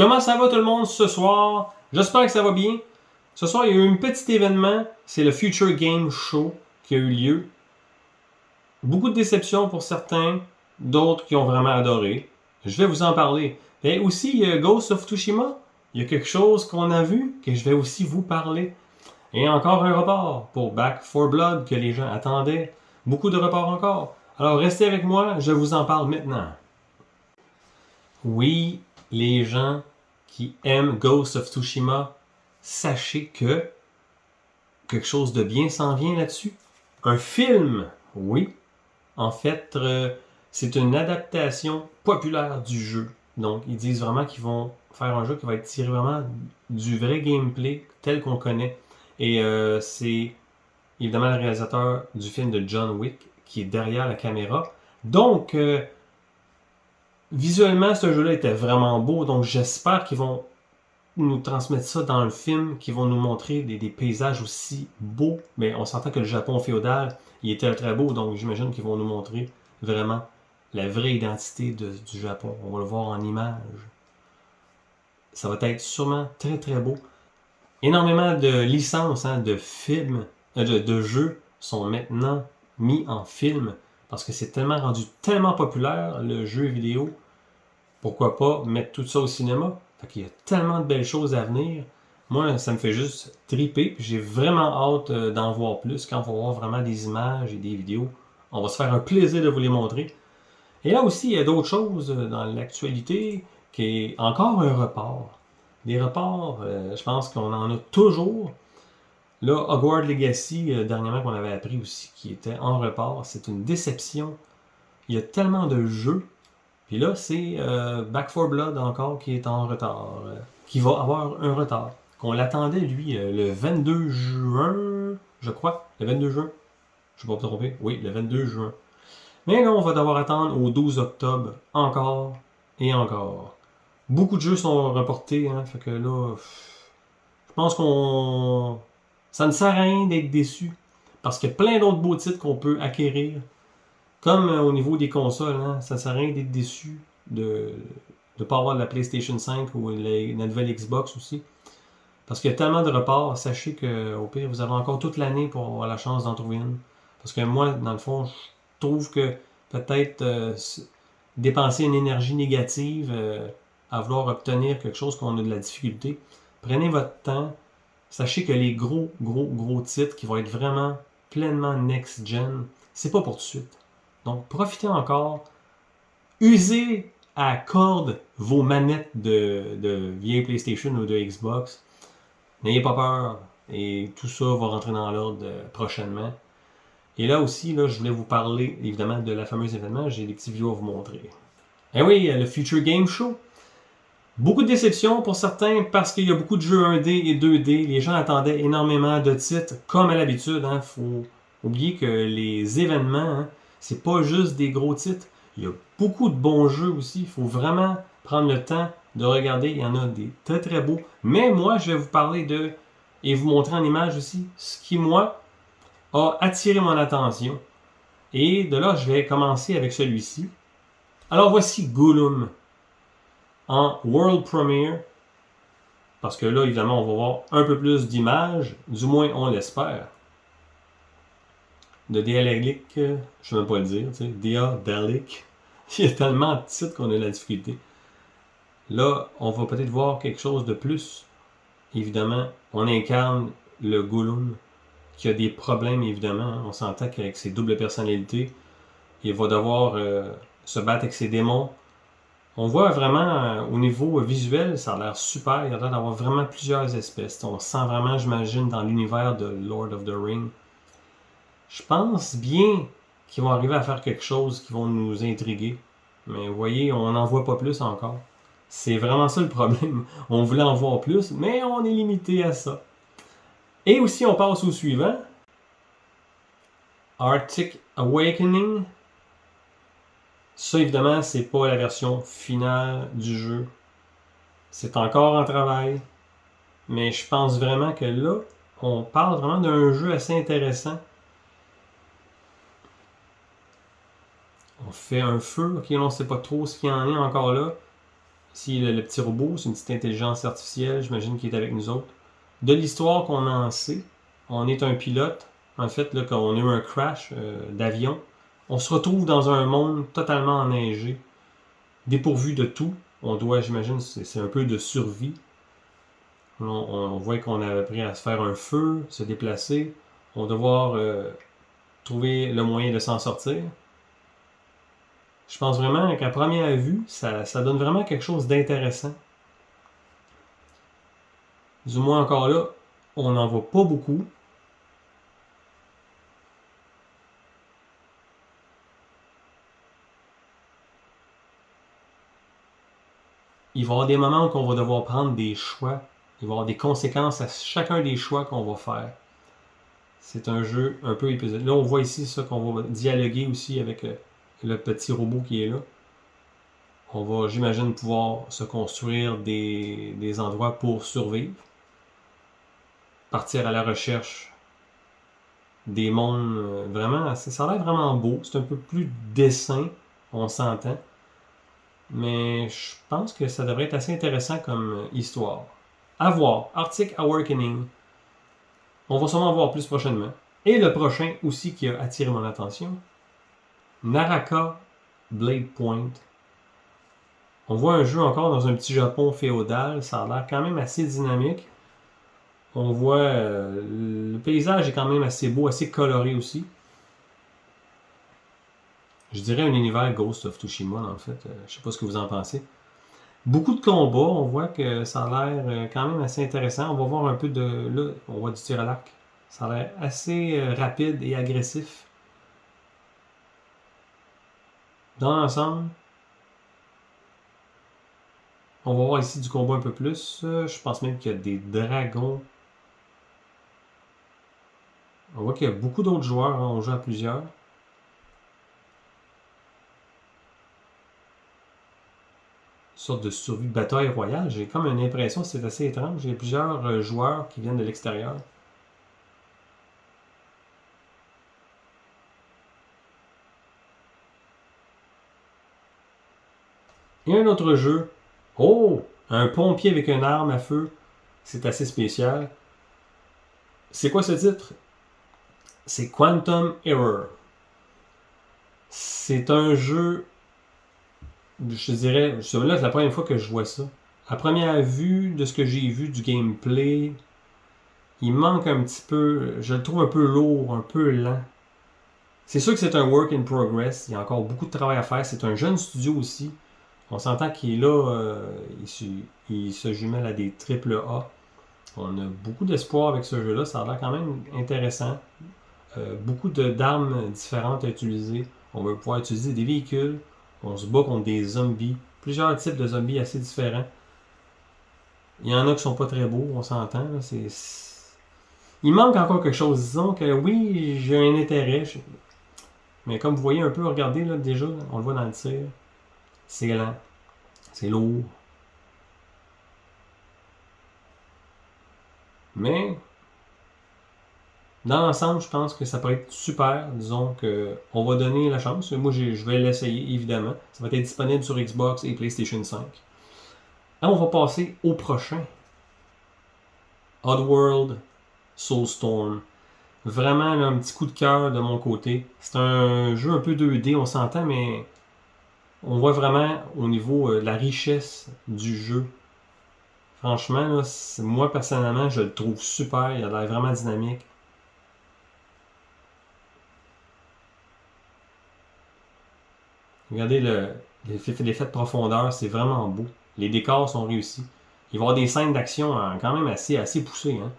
Comment ça va tout le monde ce soir? J'espère que ça va bien. Ce soir, il y a eu un petit événement. C'est le Future Game Show qui a eu lieu. Beaucoup de déceptions pour certains, d'autres qui ont vraiment adoré. Je vais vous en parler. Et aussi, il y a Ghost of Tsushima. Il y a quelque chose qu'on a vu que je vais aussi vous parler. Et encore un report pour Back 4 Blood que les gens attendaient. Beaucoup de reports encore. Alors restez avec moi, je vous en parle maintenant. Oui, les gens qui aiment Ghost of Tsushima, sachez que quelque chose de bien s'en vient là-dessus. Un film, oui. En fait, c'est une adaptation populaire du jeu. Donc, ils disent vraiment qu'ils vont faire un jeu qui va être tiré vraiment du vrai gameplay tel qu'on connaît. Et c'est évidemment le réalisateur du film de John Wick qui est derrière la caméra. Donc, visuellement, ce jeu-là était vraiment beau. Donc, j'espère qu'ils vont nous transmettre ça dans le film, qu'ils vont nous montrer des paysages aussi beaux. Mais on s'entend que le Japon féodal, il était très beau. Donc, j'imagine qu'ils vont nous montrer vraiment la vraie identité du Japon. On va le voir en images. Ça va être sûrement très très beau. Énormément de licences, de films, de jeux sont maintenant mis en film parce que c'est tellement rendu tellement populaire le jeu vidéo. Pourquoi pas mettre tout ça au cinéma? Fait qu'il y a tellement de belles choses à venir. Moi, ça me fait juste triper. J'ai vraiment hâte d'en voir plus. Quand on va voir vraiment des images et des vidéos, on va se faire un plaisir de vous les montrer. Et là aussi, il y a d'autres choses dans l'actualité qui est encore un report. Des reports, je pense qu'on en a toujours. Là, Hogwarts Legacy, dernièrement qu'on avait appris aussi, qui était en report, c'est une déception. Il y a tellement de jeux. Puis là, c'est Back 4 Blood encore qui est en retard. Qui va avoir un retard. Qu'on l'attendait, lui, le 22 juin, je crois. Le 22 juin. Je ne vais pas me tromper. Oui, le 22 juin. Mais là, on va devoir attendre au 12 octobre encore et encore. Beaucoup de jeux sont reportés, hein, fait que là, je pense qu'on... Ça ne sert à rien d'être déçu. Parce qu'il y a plein d'autres beaux titres qu'on peut acquérir. Comme au niveau des consoles, hein, ça ne sert à rien d'être déçu de ne pas avoir de la PlayStation 5 ou la nouvelle Xbox aussi. Parce qu'il y a tellement de reports, sachez qu'au pire, vous avez encore toute l'année pour avoir la chance d'en trouver une. Parce que moi, dans le fond, je trouve que peut-être dépenser une énergie négative à vouloir obtenir quelque chose qu'on a de la difficulté, prenez votre temps. Sachez que les gros titres qui vont être vraiment pleinement next-gen, c'est pas pour tout de suite. Donc, profitez encore. Usez à corde vos manettes de vieille PlayStation ou de Xbox. N'ayez pas peur. Et tout ça va rentrer dans l'ordre prochainement. Et là aussi, là, je voulais vous parler évidemment de la fameuse événement. J'ai des petits vidéos à vous montrer. Et oui, le Future Game Show. Beaucoup de déceptions pour certains parce qu'il y a beaucoup de jeux 1D et 2D. Les gens attendaient énormément de titres, comme à l'habitude. Il faut oublier que les événements, c'est pas juste des gros titres. Il y a beaucoup de bons jeux aussi. Il faut vraiment prendre le temps de regarder. Il y en a des très très beaux. Mais moi, je vais vous parler et vous montrer en image aussi ce qui, moi, a attiré mon attention. Et de là, je vais commencer avec celui-ci. Alors voici Gollum en World Premiere. Parce que là, évidemment, on va voir un peu plus d'images. Du moins, on l'espère. De Daedalic, je ne sais même pas le dire. Daedalic. Il y a tellement de titres qu'on a de la difficulté. Là, on va peut-être voir quelque chose de plus. Évidemment, on incarne le Gollum qui a des problèmes, évidemment. On s'entend qu'avec ses doubles personnalités, il va devoir se battre avec ses démons. On voit vraiment, au niveau visuel, ça a l'air super. Il y a l'air d'avoir vraiment plusieurs espèces. On sent vraiment, j'imagine, dans l'univers de Lord of the Rings. Je pense bien qu'ils vont arriver à faire quelque chose qui vont nous intriguer. Mais vous voyez, on n'en voit pas plus encore. C'est vraiment ça le problème. On voulait en voir plus, mais on est limité à ça. Et aussi, on passe au suivant. Arctic Awakening. Ça, évidemment, c'est pas la version finale du jeu. C'est encore en travail. Mais je pense vraiment que là, on parle vraiment d'un jeu assez intéressant. On fait un feu. Ok, on ne sait pas trop ce qu'il y en est encore là. Ici, le petit robot, c'est une petite intelligence artificielle, j'imagine, qui est avec nous autres. De l'histoire qu'on en sait, on est un pilote. En fait, là, quand on a eu un crash d'avion, on se retrouve dans un monde totalement enneigé, dépourvu de tout. On doit, j'imagine, c'est un peu de survie. On voit qu'on a appris à se faire un feu, se déplacer. On doit devoir trouver le moyen de s'en sortir. Je pense vraiment qu'à première vue, ça donne vraiment quelque chose d'intéressant. Du moins encore là, on n'en voit pas beaucoup. Il va y avoir des moments où on va devoir prendre des choix. Il va y avoir des conséquences à chacun des choix qu'on va faire. C'est un jeu un peu épisodique. Là, on voit ici ça qu'on va dialoguer aussi avec le petit robot qui est là. On va, j'imagine, pouvoir se construire des endroits pour survivre. Partir à la recherche des mondes vraiment. Ça a l'air vraiment beau. C'est un peu plus dessin, on s'entend. Mais je pense que ça devrait être assez intéressant comme histoire. À voir. Arctic Awakening. On va sûrement en voir plus prochainement. Et le prochain aussi qui a attiré mon attention. Naraka Blade Point. On voit un jeu encore dans un petit Japon féodal. Ça a l'air quand même assez dynamique. On voit le paysage est quand même assez beau, assez coloré aussi. Je dirais un univers Ghost of Tsushima, en fait. Je sais pas ce que vous en pensez. Beaucoup de combats, on voit que ça a l'air quand même assez intéressant. On va voir un peu de... Là, on voit du tir à l'arc. Ça a l'air assez rapide et agressif. Dans l'ensemble, on va voir ici du combat un peu plus. Je pense même qu'il y a des dragons. On voit qu'il y a beaucoup d'autres joueurs. On joue à plusieurs. Sorte de survie de bataille royale. J'ai comme une impression, c'est assez étrange. Il y a plusieurs joueurs qui viennent de l'extérieur. Et un autre jeu. Oh! Un pompier avec une arme à feu. C'est assez spécial. C'est quoi ce titre? C'est Quantum Error. C'est un jeu, je dirais, là c'est la première fois que je vois ça. À première vue, de ce que j'ai vu du gameplay, il manque un petit peu, je le trouve un peu lourd, un peu lent. C'est sûr que c'est un work in progress, il y a encore beaucoup de travail à faire. C'est un jeune studio aussi. On s'entend qu'il est là, il se jumelle à des triple A. On a beaucoup d'espoir avec ce jeu-là, ça a l'air quand même intéressant. Beaucoup d'armes différentes à utiliser. On va pouvoir utiliser des véhicules. On se bat contre des zombies. Plusieurs types de zombies assez différents. Il y en a qui sont pas très beaux, on s'entend. Il manque encore quelque chose. Disons que oui, j'ai un intérêt. Mais comme vous voyez un peu, regardez là, déjà, on le voit dans le tir. C'est lent. C'est lourd. Mais dans l'ensemble, je pense que ça pourrait être super. Disons qu'on va donner la chance. Moi, je vais l'essayer, évidemment. Ça va être disponible sur Xbox et PlayStation 5. Là, on va passer au prochain. Oddworld Soulstorm. Vraiment, là, un petit coup de cœur de mon côté. C'est un jeu un peu 2D, on s'entend, mais on voit vraiment au niveau de la richesse du jeu. Franchement, là, moi, personnellement, je le trouve super. Il a l'air vraiment dynamique. Regardez l'effet de profondeur, c'est vraiment beau. Les décors sont réussis. Il va y avoir des scènes d'action quand même assez poussées. Hein.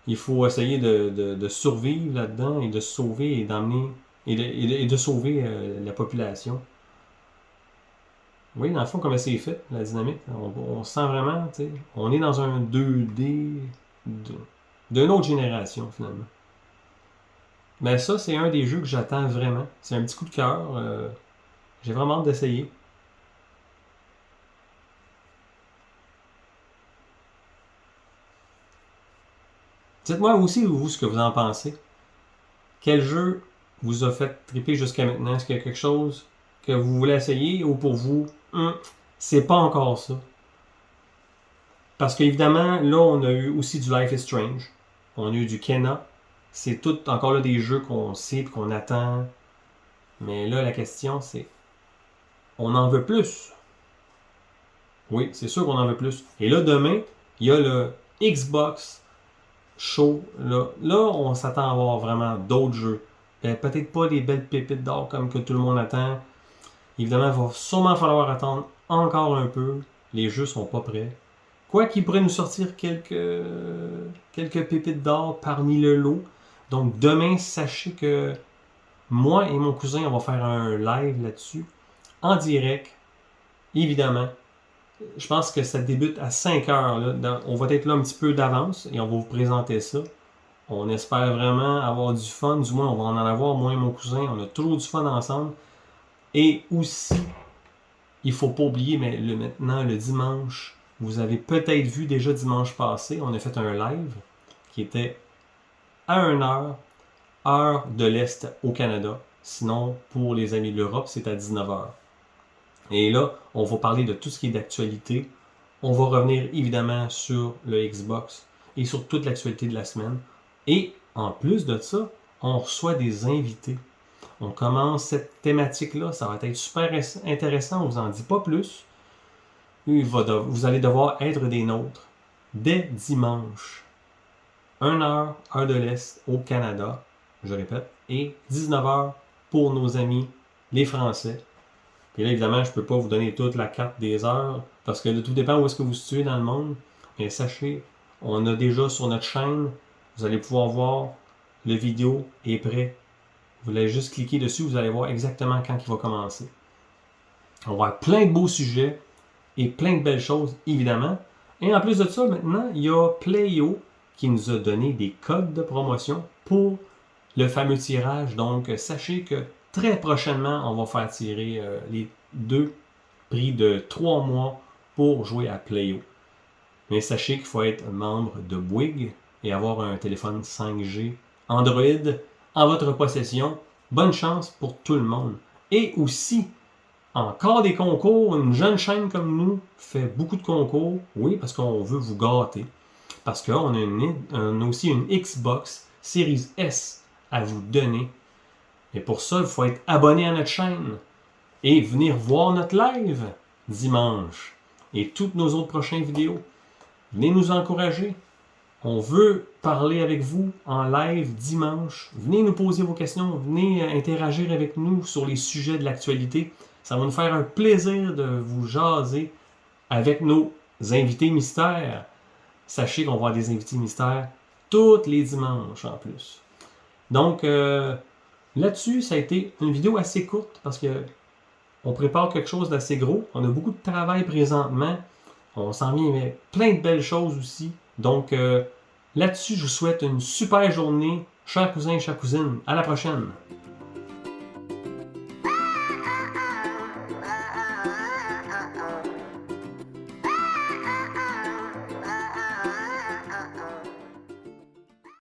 Il faut essayer de survivre là-dedans et de se sauver et d'emmener et de sauver la population. Oui, dans le fond, comment c'est fait, la dynamique. On sent vraiment, tu sais, on est dans un 2D d'une autre génération, finalement. Mais ça, c'est un des jeux que j'attends vraiment. C'est un petit coup de cœur. J'ai vraiment hâte d'essayer. Dites-moi aussi, vous, ce que vous en pensez. Quel jeu vous a fait triper jusqu'à maintenant? Est-ce qu'il y a quelque chose que vous voulez essayer ou pour vous, C'est pas encore ça. Parce qu'évidemment, là, on a eu aussi du Life is Strange. On a eu du Kena. C'est tout encore là des jeux qu'on sait et qu'on attend. Mais là, la question, c'est on en veut plus. Oui, c'est sûr qu'on en veut plus. Et là, demain, il y a le Xbox Show. Là on s'attend à avoir vraiment d'autres jeux. Peut-être pas des belles pépites d'or comme que tout le monde attend. Évidemment, il va sûrement falloir attendre encore un peu. Les jeux sont pas prêts. Quoi qu'il pourrait nous sortir quelques pépites d'or parmi le lot. Donc demain, sachez que moi et mon cousin, on va faire un live là-dessus. En direct. Évidemment. Je pense que ça débute à 5 heures. Là. On va être là un petit peu d'avance et on va vous présenter ça. On espère vraiment avoir du fun. Du moins, on va en avoir, moi et mon cousin. On a toujours du fun ensemble. Et aussi, il ne faut pas oublier, mais maintenant, le dimanche, vous avez peut-être vu déjà dimanche passé, on a fait un live qui était à 1h, heure de l'Est au Canada. Sinon, pour les amis de l'Europe, c'est à 19h. Et là, on va parler de tout ce qui est d'actualité. On va revenir évidemment sur le Xbox et sur toute l'actualité de la semaine. Et en plus de ça, on reçoit des invités. On commence cette thématique-là. Ça va être super intéressant. On ne vous en dit pas plus. Vous allez devoir être des nôtres dès dimanche. 1h, heure de l'Est au Canada, je répète, et 19h pour nos amis, les Français. Et là, évidemment, je ne peux pas vous donner toute la carte des heures, parce que tout dépend où est-ce que vous vous situez dans le monde. Mais sachez, on a déjà sur notre chaîne, vous allez pouvoir voir, le vidéo est prêt. Vous allez juste cliquer dessus, vous allez voir exactement quand il va commencer. On va avoir plein de beaux sujets et plein de belles choses, évidemment. Et en plus de ça, maintenant, il y a Playo qui nous a donné des codes de promotion pour le fameux tirage. Donc, sachez que très prochainement, on va faire tirer les 2 prix de 3 mois pour jouer à Playo. Mais sachez qu'il faut être membre de Bouygues et avoir un téléphone 5G Android en votre possession. Bonne chance pour tout le monde. Et aussi, encore des concours. Une jeune chaîne comme nous fait beaucoup de concours. Oui, parce qu'on veut vous gâter. Parce qu'on a aussi une Xbox Series S à vous donner. Et pour ça, il faut être abonné à notre chaîne et venir voir notre live dimanche et toutes nos autres prochaines vidéos. Venez nous encourager. On veut parler avec vous en live dimanche. Venez nous poser vos questions. Venez interagir avec nous sur les sujets de l'actualité. Ça va nous faire un plaisir de vous jaser avec nos invités mystères. Sachez qu'on va avoir des invités mystères tous les dimanches en plus. Donc, là-dessus, ça a été une vidéo assez courte parce que on prépare quelque chose d'assez gros. On a beaucoup de travail présentement. On s'en vient avec plein de belles choses aussi. Donc, là-dessus, je vous souhaite une super journée, chers cousins et chères cousines. À la prochaine!